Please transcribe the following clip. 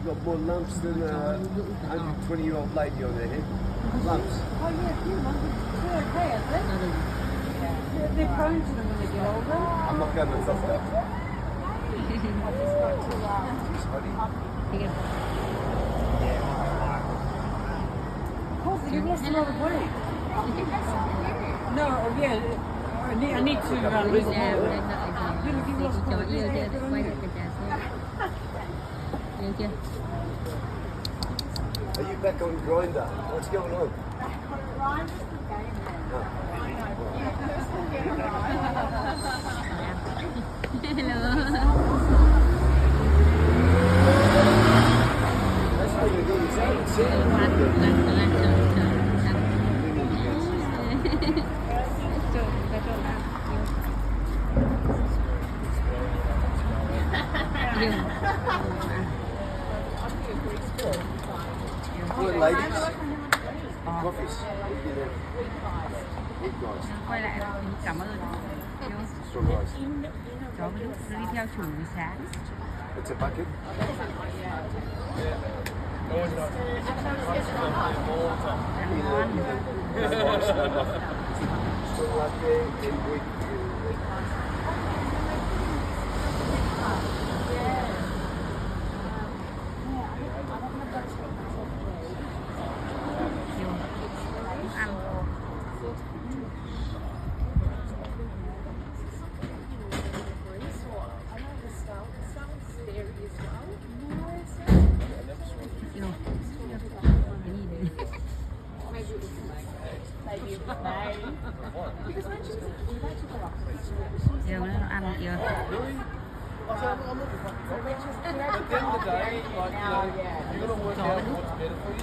You've got more lumps than a 120-year-old lady on her head. Lumps. Oh yeah, a few lumps. They're okay, I think. They're prone to them when they get older. I'm not going to the doctor. Courtney, you've lost a lot of weight. No, yeah. I need to lose Ra more. lên đợi thì chó yêu chưa để quay lại cái trà sữa. Yêu chưa? Are you back on Grindr? What's going on? Hello. That's how you do it. See? Mặt lần lần chờ chờ. Trộn và trộn ăn. Yêu. Good ladies. Coffees. Good guys. Quay lại cảm ơn. Yêu. Strong guys. Chó mới đi theo chủ buổi sáng. It's a bucket. Strong latte and weak. Yêu. Ăn. Yêu. Cái gì đấy? Yêu nó ăn yêu. At the end of the day, like, you know, you've got to work out what's better for you.